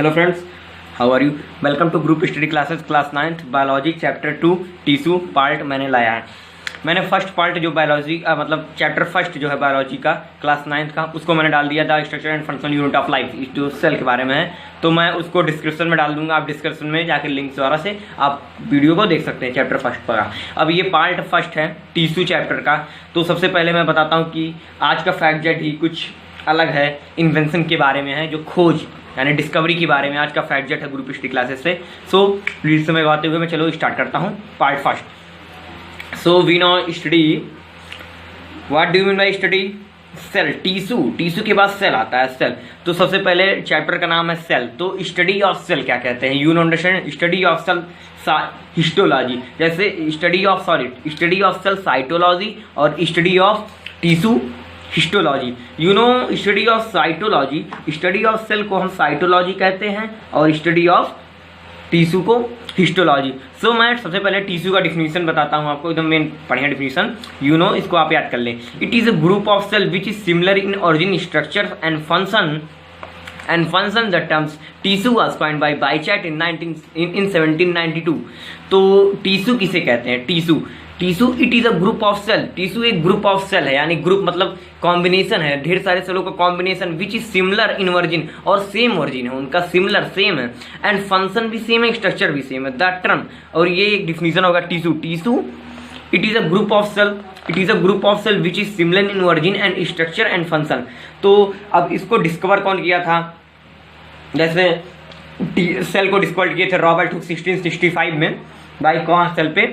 Hello friends, how are you. Welcome to group study classes class 9th biology chapter 2 tissue part मैंने लाया है। मैंने first part जो biology मतलब chapter first जो है बायोलॉजी का क्लास 9th का, उसको मैंने डाल दिया था structure and functional unit of life, जो सेल के बारे में है। तो मैं उसको डिस्क्रिप्शन में डाल दूंगा, आप डिस्क्रिप्शन में जाकर लिंक द्वारा से आप वीडियो को देख सकते हैं चैप्टर फर्स्ट का। अब ये पार्ट फर्स्ट है टिश्यू चैप्टर का। तो सबसे पहले मैं बताता हूँ कि आज का फैक्ट जेट ही कुछ अलग है, इन्वेंशन के बारे में है, जो खोज यानी डिस्कवरी के बारे में आज का फैक्ट जेट है ग्रुप स्टडी क्लासेस से। सो प्लीज समय गाते हुए मैं चलो स्टार्ट करता हूँ part first. So we know study, what do you mean by study? Cell, tissue के बाद सेल आता है, सेल। तो सबसे पहले चैप्टर का नाम है सेल। तो स्टडी ऑफ सेल क्या कहते हैं? You know understand, study of cell histology, जैसे study of solid, study of cell cytology और study of tissue histology. You know study of cytology, study of cell को हम साइटोलॉजी कहते हैं और स्टडी ऑफ टिश्यू को हिस्टोलॉजी। सो मैं सबसे पहले टिश्यू का डिफिनीशन बताता हूँ आपको, एकदम मेन बढ़िया डिफिनीशन। यू नो, इसको आप याद कर लें। It is a group of cell which is similar in origin, structure and function the terms tissue was coined by Bichat in 1792। तो टिश्यू किसे कहते हैं? Tissue it is a group of cell. Tissue एक group of cell है, यानी group मतलब combination है, ढेर सारे सेलों का combination, which is similar in origin, और सेम ओरिजिन है उनका, सिमिलर सेम है, एंड फंक्शन भी सेम है, स्ट्रक्चर भी सेम है। द टर्म, और ये एक डिफिनीशन होगा tissue it is a group of cell, it is a group of cell which is similar in origin and structure and function. तो अब इसको डिस्कवर कौन किया था? जैसे सेल को डिस्कवर किए थे रॉबर्ट हुक 1665 में, बाई कौन सेल पे?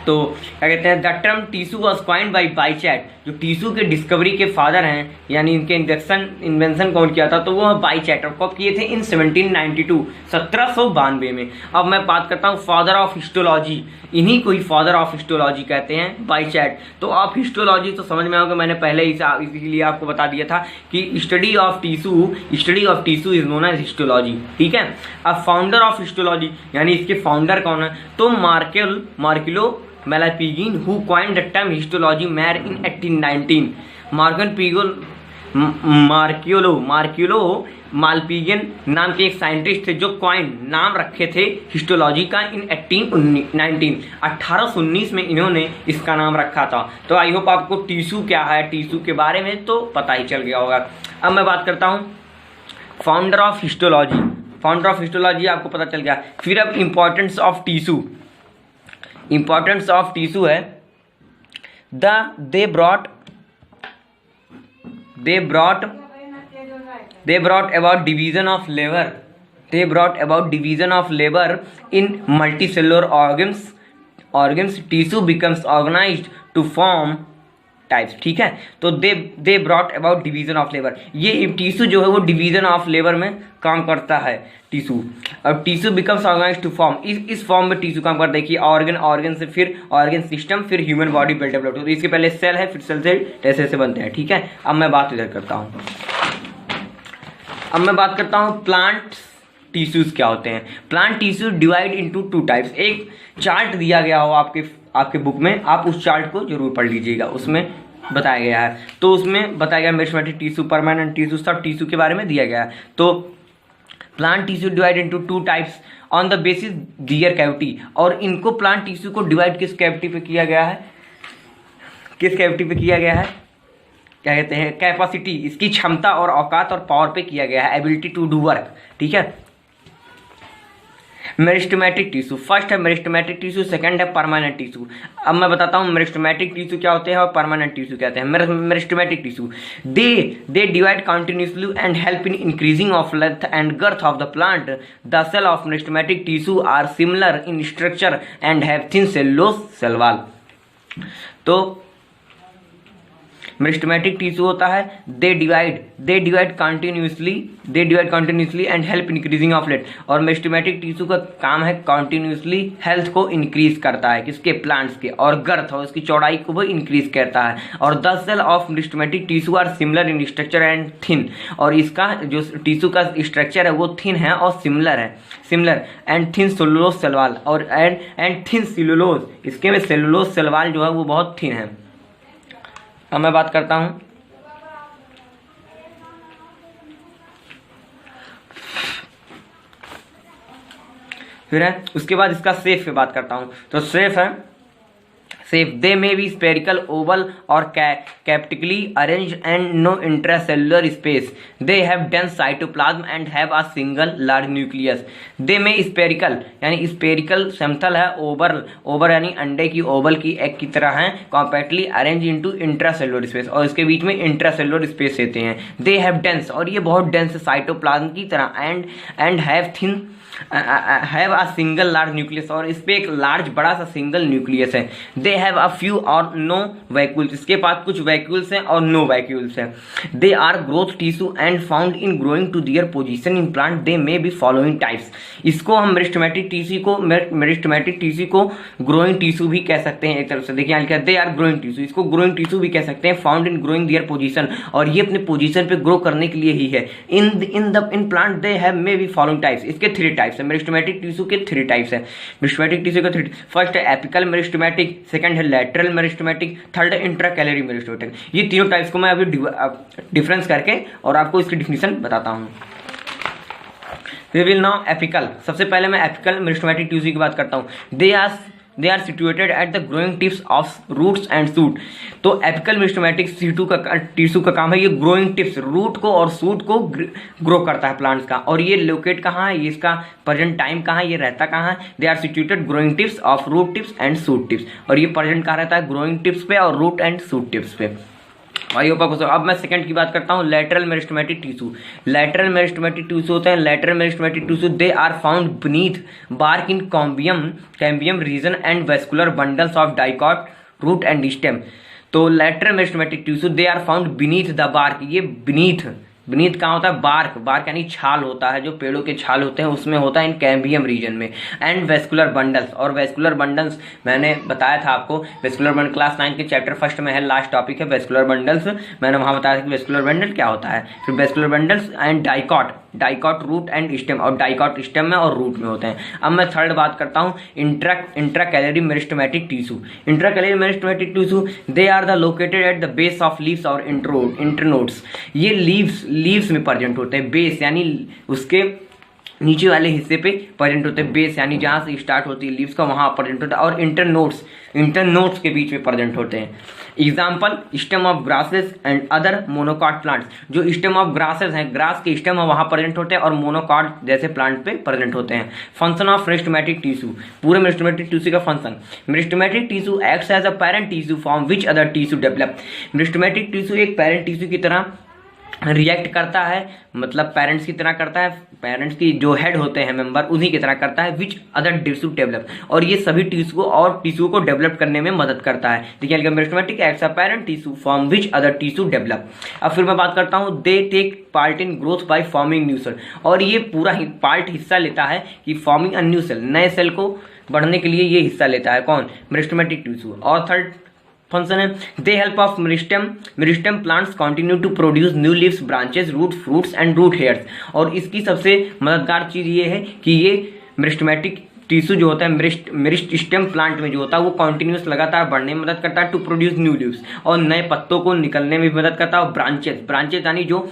तो क्या कहते हैं, the term tissue was coined by Bichat. जो टिश्यू के डिस्कवरी के फादर हैं, यानी इनके इन्वेंशन कौन किया था? तो वो बाइचैट, और कब किए थे? इन 1792 में। अब मैं बात करता हूँ फादर ऑफ हिस्टोलॉजी, इन्हीं को ही फादर ऑफ हिस्टोलॉजी कहते हैं, बाइचैट। तो आप हिस्टोलॉजी तो समझ में आओगे, मैंने पहले ही इसीलिए आपको बता दिया था कि study of tissue is known as histology, ठीक है। अब फाउंडर ऑफ हिस्टोलॉजी, यानी इसके फाउंडर कौन है? तो मार्किलो Malpighian, who coined the term histology mer in 1819। मार्कियो माल्पिगियन नाम के एक साइंटिस्ट थे जो नाम रखे थे हिस्टोलॉजी का इन 1819 में इन्होंने इसका नाम रखा था। तो आई होप आपको टिश्यू क्या है, टिश्यू के बारे में तो पता ही चल गया होगा। अब मैं बात करता हूँ फाउंडर ऑफ हिस्टोलॉजी, आपको पता चल गया। फिर अब इम्पोर्टेंस ऑफ टिश्यू है they brought about division of labor in multicellular organs। Tissue becomes organized to form types, ठीक है। तो they brought about division of labour, ये टिश्यू जो है वो डिवीजन ऑफ लेबर में काम करता है टिश्यू। अब tissue becomes organised to form, इस फॉर्म में टिश्यू काम करता है कि ऑर्गन से फिर ऑर्गन सिस्टम, फिर ह्यूमन बॉडी बिल्डअप होता है। तो इसके पहले सेल है, फिर सेल से ऐसे बनते हैं, ठीक है। अब मैं बात इधर करता हूँ, प्लांट टिश्यूज क्या होते हैं। Plant tissue divide into 2 types. एक चार्ट दिया गया हो आपके बुक में, आप उस चार्ट को जरूर पढ़ लीजिएगा, उसमें बताया गया है। तो उसमें बताया गया मेरिस्टेमेटिक टिश्यू, परमानेंट टिश्यू, सब टिश्यू के बारे में दिया गया है। तो plant tissue divide into 2 types on the basis their cavity, और इनको प्लांट टिश्यू को डिवाइड किस कैविटी पे किया गया है? क्या कहते हैं? कैपेसिटी, इसकी क्षमता और औकात और पावर पे किया गया है, एबिलिटी टू डू वर्क, ठीक है। मेरिस्टेमेटिक टिश्यू, फर्स्ट है मेरिस्टेमेटिक टिश्यू, सेकंड है परमानेंट टिश्यू। अब मैं बताता हूँ मेरिस्टेमेटिक टिश्यू क्या होते हैं और परमानेंट टिश्यू क्या होते हैं। Meristematic tissue, they divide continuously and help in increasing of length and girth of the plant. The cell of meristematic tissue are similar in structure and have thin cellulose cell wall. तो meristematic tissue होता है they divide continuously and help increasing of length, और meristematic tissue का काम है continuously health को increase करता है, किसके? प्लांट्स के, और गर्थ और उसकी चौड़ाई को भी इंक्रीज करता है। और the cell of meristematic tissue are similar in structure and thin, और इसका जो टिश्यू का स्ट्रक्चर है वो थिन है और similar and thin cellulose cell wall, और एंड थिन सेलुलोज, इसके में सेलुलोज सेल वॉल जो है वो बहुत थिन है। अब मैं बात करता हूँ फिर है उसके बाद इसका सेफ पे बात करता हूँ। तो सेफ है, shape they may be spherical, oval और compactly arrange and no intracellular space. They have dense cytoplasm and have a single large nucleus. They may spherical यानी स्पेरिकल समतल है, ओवर यानी अंडे की ओवल की एग की तरह है, compactly arrange into intracellular space और इसके बीच में इंट्रासेलुलर स्पेस रहते हैं। दे हैव डेंस और ये बहुत डेंस साइटोप्लाज्म की तरह and have a single large nucleus और इस पे एक लार्ज बड़ा सा सिंगल न्यूक्लियस है। They have a few or no vacuoles, इसके पास कुछ वैक्यूल्स हैं और नो वैक्यूल्स हैं। They are growth tissue and found in growing to their position in plant. They may be following types. इसको हम मेरिस्टेमेटिक टिश्यू को ग्रोइंग टिश्यू भी कह सकते हैं एक तरफ से। देखिए यहाँ लिखा है दे आर ग्रोइंग टिश्यू, इसको ग्रोइंग टिश्यू भी कह सकते हैं। Found in growing their position और ये अपने पोजीशन पे ग्रो करने के लिए ही है। इन plant they have may be following types, इसके 3 टाइप्स है। मेरिस्टेमेटिक टिश्यू के 3 टाइप्स है। मेरिस्टेमेटिक टिश्यू के 3, फर्स्ट है एपिकल मेरिस्टेमेटिक, सेकंड है लैटरल मेरिस्टेमेटिक, थर्ड है इंट्राकैलरी मेरिस्टेमेटिक। ये तीनों टाइप्स को मैं अभी डिफरेंस करके और आपको इसकी डिफिनीशन बताता हूँ। We will now apical. सबसे पहले मैं एपिकल मेरिस्टेमेटिक टिश्यू की बात करता हूँ। They are situated at the growing tips of roots and shoot. तो एपिकल मेरिस्टेमेटिक टिश्यू का काम है ये ग्रोइंग टिप्स, रूट को और सूट को ग्रो करता है प्लांट्स का। और ये लोकेट कहाँ है, ये इसका प्रेजेंट टाइम कहाँ है, ये रहता कहाँ है। They are situated growing tips of root tips and shoot tips और ये प्रेजेंट कहाँ रहता है, ग्रोइंग टिप्स पे और रूट एंड सूट टिप्स पे। अब मैं सेकंड की बात करता हूँ, lateral meristematic tissue. Lateral meristematic tissue होते हैं, lateral meristematic tissue they are found beneath bark in cambium region and vascular bundles of dicot root and stem. तो lateral meristematic tissue they are found beneath the bark, ये beneath कहाँ होता है, bark यानी छाल होता है, जो पेड़ों के छाल होते हैं उसमें होता है इन कैम्बियम रीजन में। एंड वेस्कुलर बंडल्स, और वेस्कुलर बंडल्स मैंने बताया था आपको, वेस्कुलर बंडल क्लास 9 के चैप्टर फर्स्ट में है, लास्ट टॉपिक है वेस्कुलर बंडल्स। मैंने वहाँ बताया था कि वेस्कुलर बंडल क्या होता है। फिर vascular bundles and dicot root and stem, और डाइकॉट स्टेम में और रूट में होते हैं। अब मैं थर्ड बात करता हूँ intercalary meristematic tissue. Intercalary meristematic tissue they are the located at the base of leaves और इंटरनोड्स। ये लीव्स में प्रेजेंट होते हैं, बेस यानी उसके नीचे वाले हिस्से पे प्रेजेंट होते हैं। बेस यानी जहाँ से स्टार्ट होती है लीव्स का वहाँ प्रेजेंट होता है। और इंटरनोड्स के बीच में प्रेजेंट होते हैं। Example stem of grasses and other monocot plants. जो स्टेम ऑफ ग्रासेस हैं, ग्रास के स्टेम वहाँ प्रेजेंट होते हैं और मोनोकॉट जैसे प्लांट पे प्रेजेंट होते हैं। फंक्शन ऑफ मेरिस्टेमेटिक टिश्यू, पूरे मेरिस्टेमेटिक टिश्यू का function. Meristematic tissue acts as a parent tissue from which other tissue develop. Meristematic tissue एक पेरेंट टिश्यू की तरह रिएक्ट करता है, मतलब पेरेंट्स की तरह करता है, पेरेंट्स की जो हेड होते हैं मेंबर उन्हीं की तरह करता है। विच अदर टिश्यू डेवलप, और ये सभी टिश्यू को डेवलप करने में मदद करता है। देखिए meristematic acts a parent tissue from which other tissue develop. अब फिर मैं बात करता हूँ they take part in growth by forming new cell, और ये पूरा ही पार्ट हिस्सा लेता है कि फॉर्मिंग अ न्यू सेल, नए सेल को बढ़ने के लिए ये हिस्सा लेता है। कौन, मेरिस्टेमेटिक टिश्यू। और थर्ड फंक्शन है they help of meristem plants continue to produce new leaves, branches, root, fruits and root hairs. और इसकी सबसे मददगार चीज ये है कि ये मेरिस्टेमेटिक टिश्यू जो होता है मेरिस्टेम प्लांट में जो होता है वो कॉन्टिन्यूस लगातार बढ़ने में मदद करता है, टू प्रोड्यूस न्यू लीव्स, और नए पत्तों को निकलने में भी मदद करता है। और ब्रांचेस यानी जो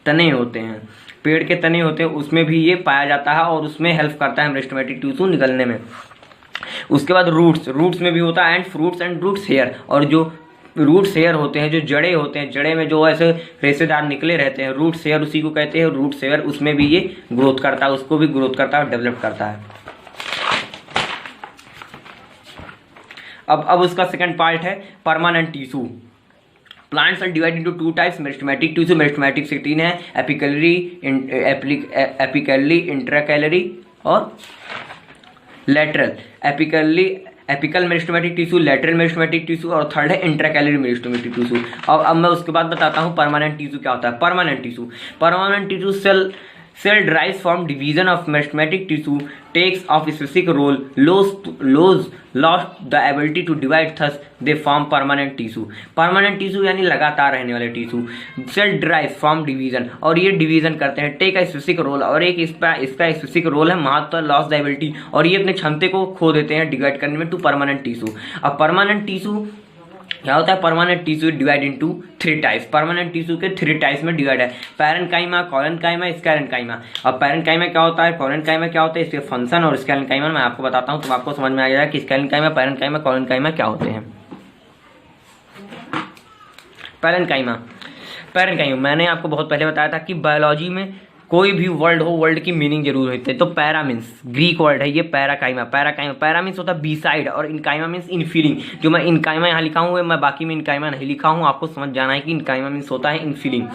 तने होते हैं, पेड़ के तने होते हैं, उसमें भी ये पाया जाता है और उसमें हेल्प करता है मेरिस्टेमेटिक टिश्यू निकलने में। उसके बाद रूट्स में भी होता है, and fruits and roots hair, और जो रूट्स हेयर होते हैं, जो जड़े होते हैं, जड़े में जो ऐसे रेशेदार निकले रहते हैं, रूट्स हेयर उसी को कहते हैं रूट्स हेयर, उसमें भी ये ग्रोथ करता है, उसको भी ग्रोथ करता है और डेवलप करता है। अब उसका सेकंड पार्ट है permanent tissue. Plants are divided into 2 types meristematic tissue. Meristematic से 3 है, एपिकली, इंट्राकैलरी और lateral. Apical meristematic tissue, lateral meristematic tissue, और थर्ड है इंट्राकैलरी मेरिस्टेमेटिक टिश्यू। अब मैं उसके बाद बताता हूँ परमानेंट टिश्यू क्या होता है। Permanent tissue cell derives from division of meristematic tissue, takes of specific role, lost the ability to divide, thus they form permanent tissue. Permanent tissue यानी लगातार रहने वाले tissue. cell derives from division, और ये division करते हैं, take a specific role, और एक इसका स्पेसिफिक रोल है, महत्व, lost the ability, और ये अपने क्षमता को खो देते हैं डिवाइड करने में, टू परमानेंट टिश्यू। अब परमानेंट टिश्यू क्या होता है, permanent tissue divide into 3 types. Permanent tissue के 3 टाइप्स में डिवाइड है, पैरेन्काइमा, कोलेनकाइमा, स्कैलेनकाइमा। अब पैरेन्काइमा क्या होता है, कोलेनकाइमा क्या होता है, इसके फंक्शन और स्कैलेनकाइमा मैं आपको बताता हूँ, तो आपको समझ में आ जाएगा कि स्कैलेनकाइमा, पैरेन्काइमा, कोलेनकाइमा क्या होते हैं। पैरेन्काइमा, पैरेन्काइमा मैंने आपको बहुत पहले बताया था कि बायोलॉजी में कोई भी वर्ड हो, वर्ड की मीनिंग जरूर होती है। तो पैरा मीन्स ग्रीक वर्ड है ये, पैराकाइमा, पैराकाइमा, पैरा मीन्स होता है बी साइड, और इनकाइमा मीन्स इनफीलिंग। जो मैं इनकाइमा यहाँ लिखा हूँ मैं बाकी में इनकाइमा नहीं लिखा हूँ, आपको समझ जाना है कि इनकाइमा मीन्स होता है इनफीलिंग।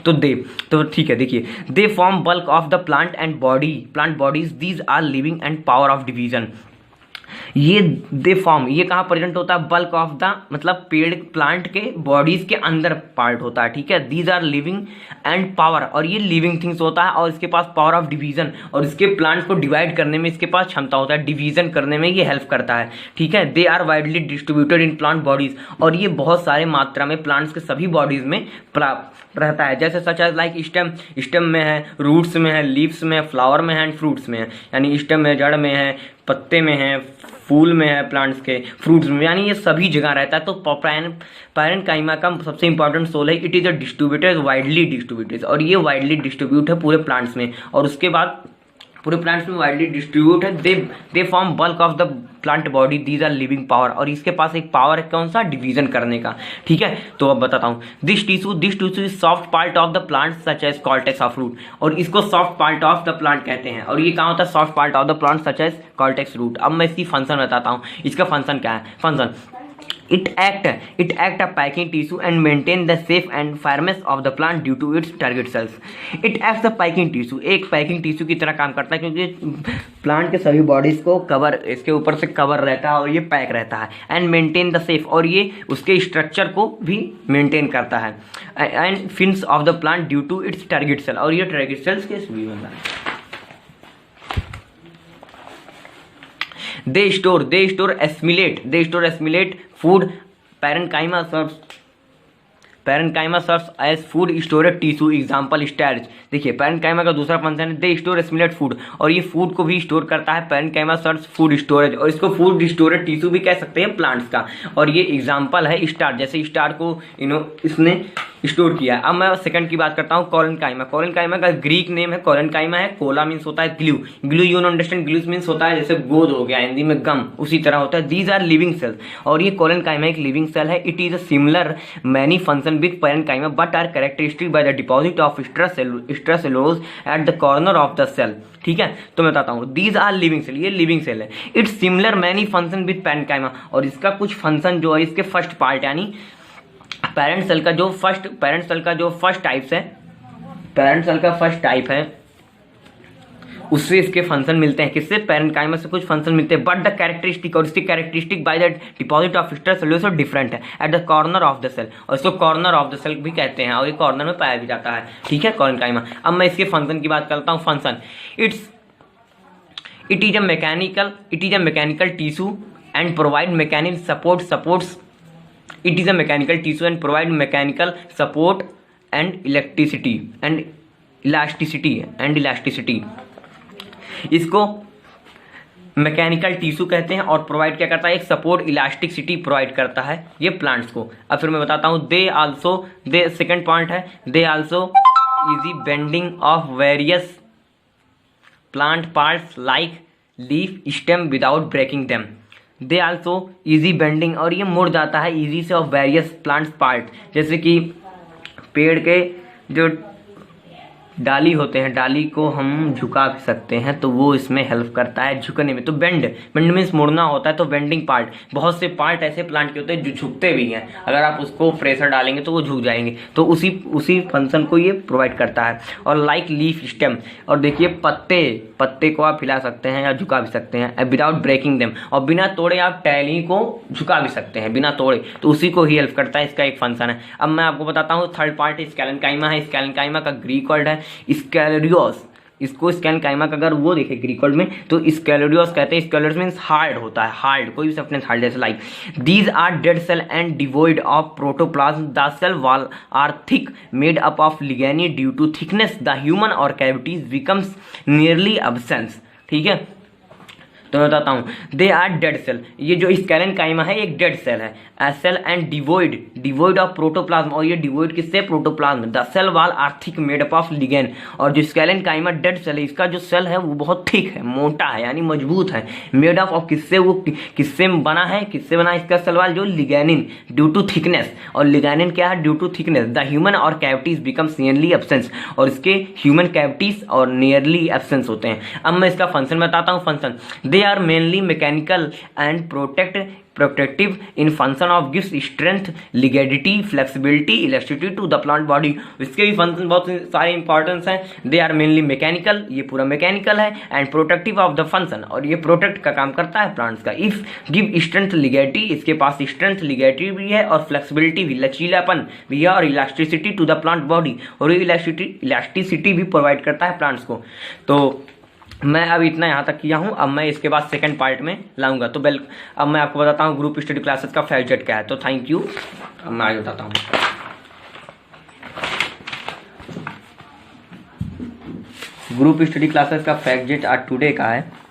तो ठीक है, देखिए, they form bulk of the plant and body, plant bodies, these are living and power of division. ये दे फॉर्म, ये कहाँ प्रेजेंट होता है, बल्क ऑफ द मतलब पेड़ प्लांट के बॉडीज के अंदर पार्ट होता है, ठीक है। These are living and power, और ये लिविंग थिंग्स होता है, और इसके पास पावर ऑफ डिवीजन, और इसके प्लांट्स को डिवाइड करने में इसके पास क्षमता होता है, डिवीजन करने में ये हेल्प करता है, ठीक है। They are widely distributed in plant bodies, और ये बहुत सारे मात्रा में प्लांट्स के सभी बॉडीज में रहता है, जैसे सच एज लाइक स्टेम में है, रूट्स में है, लीव्स में है, फ्लावर में है एंड फ्रूट्स में है। यानी स्टेम में, जड़ में है, पत्ते में है, फूल में है, प्लांट्स के फ्रूट्स में, यानी ये सभी जगह रहता है। तो पैरेन्काइमा का सबसे इंपॉर्टेंट सोल है, it is a distributed, widely distributed, और ये वाइडली डिस्ट्रीब्यूट है पूरे प्लांट्स में, और उसके बाद पूरे प्लांट्स में वाइडली डिस्ट्रीब्यूट है। They form bulk of the plant body, these are living power, और इसके पास एक पावर है कौन सा, डिवीजन करने का, ठीक है। तो अब बताता हूँ, this tissue is soft part of the plant such as cortex of root, और इसको soft part of the plant कहते हैं, और ये कहाँ होता है, soft part of the plant such as cortex root. अब मैं इसकी फंक्शन बताता हूँ, इसका फंक्शन क्या है, function It act a packing tissue and maintain the shape and firmness of the plant due to its target cells. It acts a packing tissue, एक packing tissue की तरह काम करता है, क्योंकि प्लांट के सभी बॉडीज को कवर, इसके ऊपर से कवर रहता है और ये पैक रहता है। एंड मेंटेन द शेप, और ये उसके स्ट्रक्चर को भी मेंटेन करता है। And fins of the plant due to its target cell, और ये टारगेट सेल्स के भी बनता है। They store assimilate food. Parenchyma serves as food storage tissue, example starch। देखिए, पैरेन्काइमा का दूसरा फंक्शन है दे स्टोर एसिमिलेट फूड, और ये फूड को भी स्टोर करता है। पैरेन्काइमा सर्व्स फूड स्टोरेज, और इसको फूड स्टोरेज टिश्यू भी कह सकते हैं प्लांट्स का, और ये एग्जांपल है स्टार्च, जैसे स्टार्च को इसने स्टोर किया। अब मैं सेकंड की बात करता हूँ, कोलेनकाइमा। कोलेनकाइमा का ग्रीक नेम है कोलेनकाइमा है, कोला मीन्स होता है glue, you know understand, glue means होता है जैसे गोद हो गया हिंदी में गम, उसी तरह होता है। दीज आर लिविंग सेल्स, और ये कोलेनकाइमा एक लिविंग सेल है। It is a similar many function with parenchyma but are characteristic by the deposit of extra cellulose at the corner of the cell, ठीक है। तो मैं बताता हूँ, दीज आर लिविंग सेल, ये लिविंग सेल है। It's similar many function with parenchyma, और इसका कुछ फंक्शन जो है इसके फर्स्ट पार्ट, यानी पेरेंट सेल का जो फर्स्ट टाइप है, उससे इसके फंक्शन मिलते हैं, किससे, पैरेन्काइमा से कुछ फंक्शन मिलते हैं। बट द कैरेक्टरिस्टिक, और इसकी characteristic by the deposit of extra cellulose different है at the corner of the cell, और इसको कॉर्नर ऑफ द सेल भी कहते हैं, और ये कॉर्नर में पाया भी जाता है, ठीक है, कोलेनकाइमा। अब मैं इसके फंक्शन की बात करता हूँ। Function, it is a mechanical tissue and provide mechanical supports it is a mechanical tissue and provide mechanical support and elasticity. इसको मैकेनिकल टिश्यू कहते हैं, और प्रोवाइड क्या करता है, एक सपोर्ट, इलास्टिसिटी प्रोवाइड करता है ये प्लांट्स को। अब फिर मैं बताता हूँ, दे सेकंड पॉइंट है, they also easy bending of various plant parts like leaf, stem without breaking them. They also easy bending, और ये मुड़ जाता है ईजी से ऑफ वेरियस प्लांट्स पार्ट, जैसे कि पेड़ के जो डाली होते हैं, डाली को हम झुका भी सकते हैं, तो वो इसमें हेल्प करता है झुकने में। तो बेंड मीन्स मुड़ना होता है, तो बेंडिंग पार्ट, बहुत से पार्ट ऐसे प्लांट के होते हैं जो झुकते भी हैं, अगर आप उसको प्रेशर डालेंगे तो वो झुक जाएंगे, तो उसी फंक्शन को ये प्रोवाइड करता है। और लाइक लीफ, स्टेम, और देखिए पत्ते को आप हिला सकते हैं या झुका भी सकते हैं विदाउट ब्रेकिंग देम, और बिना तोड़े आप टहनी को झुका भी सकते हैं बिना तोड़े, तो उसी को ही हेल्प करता है, इसका एक फंक्शन है। अब मैं आपको बताता हूँ थर्ड पार्ट स्कैलेनकाइमा है। स्कैलेनकाइमा का ग्रीक वर्ड है स्कैलेरियोस, इसको स्कैलेनकाइमा का अगर वो देखे ग्रीक वर्ड में तो स्कैलेरियोस कहते हैं। स्कैलेरियोस मीन्स हार्ड होता है, हार्ड, कोई भी सब्सटेंस हार्ड, जैसे like these are dead cell and devoid of protoplasm, the cell wall are thick made up of lignin, due to thickness the lumen और कैविटीज बिकम्स नियरली एब्सेंस, ठीक है। तो मैं बताता हूँ, दे आर डेड सेल। ये जो स्केलेनकाइमा है एक डेड सेल है। A cell and devoid of protoplasm, और ये डिवोइड किससे? Protoplasm. The cell wall are thick made up of lignin, और जो स्केलेनकाइमा डेड सेल है इसका जो सेल है वो बहुत थिक है, मोटा है, यानी मजबूत है। मेड अप ऑफ किससे? वो किससे बना है? किससे बना है इसका सेल वॉल? जो लिगेनिन, ड्यू टू थिकनेस। और लिगेनिन क्या है? Due to thickness. The lumen और कैविटीज बिकम्स नियरली एब्सेंस, और इसके ह्यूमन कैविटीज और नियरली एब्सेंस होते हैं। अब मैं इसका फंक्शन बताता हूँ। Function, they are mainly mechanical and protective in function of gives strength, rigidity, flexibility, elasticity to the plant body. इसके भी फंक्शन बहुत सारे इंपॉर्टेंस हैं। दे आर मेनली मैकेनिकल, ये पूरा मैकेनिकल है, and protective of the function, और ये प्रोटेक्ट का काम करता है प्लांट्स का। इफ गिव स्ट्रेंथ, लिगेडिटी, इसके पास स्ट्रेंथ, लिगेडिटी भी है, और फ्लेक्सिबिलिटी भी, लचीलापन भी है, और elasticity to the plant body, और ये इलास्टिसिटी भी प्रोवाइड करता है प्लांट्स को। तो मैं अब इतना यहाँ तक किया हूँ। अब मैं इसके बाद सेकंड पार्ट में लाऊंगा। तो अब मैं आपको बताता हूँ ग्रुप स्टडी क्लासेस का फैक्ट जेट क्या है। तो थैंक यू। अब मैं आगे बताता हूँ। ग्रुप स्टडी क्लासेस का फैक्ट जेट आज टुडे का है।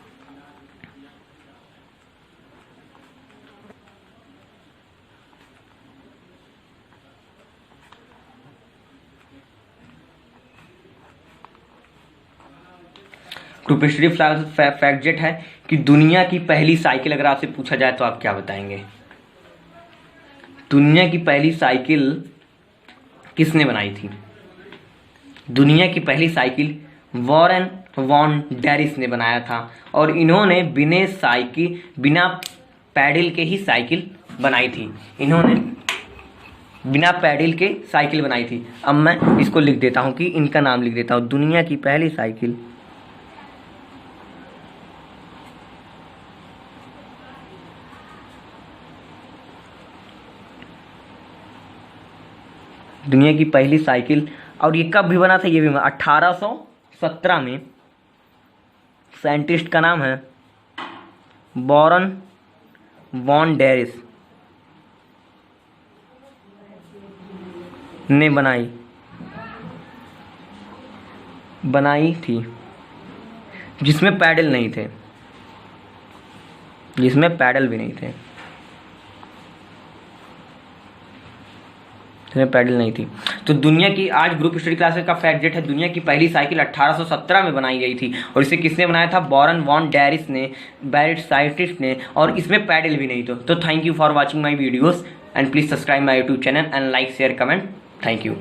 ग्रुप स्टडी फैक्ट जेट है कि दुनिया की पहली साइकिल अगर आपसे पूछा जाए तो आप क्या बताएंगे? दुनिया की पहली साइकिल किसने बनाई थी? दुनिया की पहली साइकिल वॉरेन वॉन डैरिस ने बनाया था, और इन्होंने बिना पैडल के ही साइकिल बनाई थी। इन्होंने बिना पैडल के साइकिल बनाई थी। अब मैं इसको लिख देता हूँ कि इनका नाम लिख देता हूँ। दुनिया की पहली साइकिल और ये कब भी बना था? ये भी 1817 में। साइंटिस्ट का नाम है वॉरेन वॉन डैरिस ने बनाई थी, जिसमें पैडल नहीं थे, जिसमें पैडल भी नहीं थे, पैडल नहीं थी। तो दुनिया की आज ग्रुप स्टडी क्लासेस का फैक्ट जेट है, दुनिया की पहली साइकिल 1817 में बनाई गई थी, और इसे किसने बनाया था? वॉरेन वॉन डैरिस ने, बैरिट साइंटिस्ट ने, और इसमें पैडल भी नहीं थे। तो thank you for watching my videos, and please subscribe my YouTube channel and like share comment. Thank you.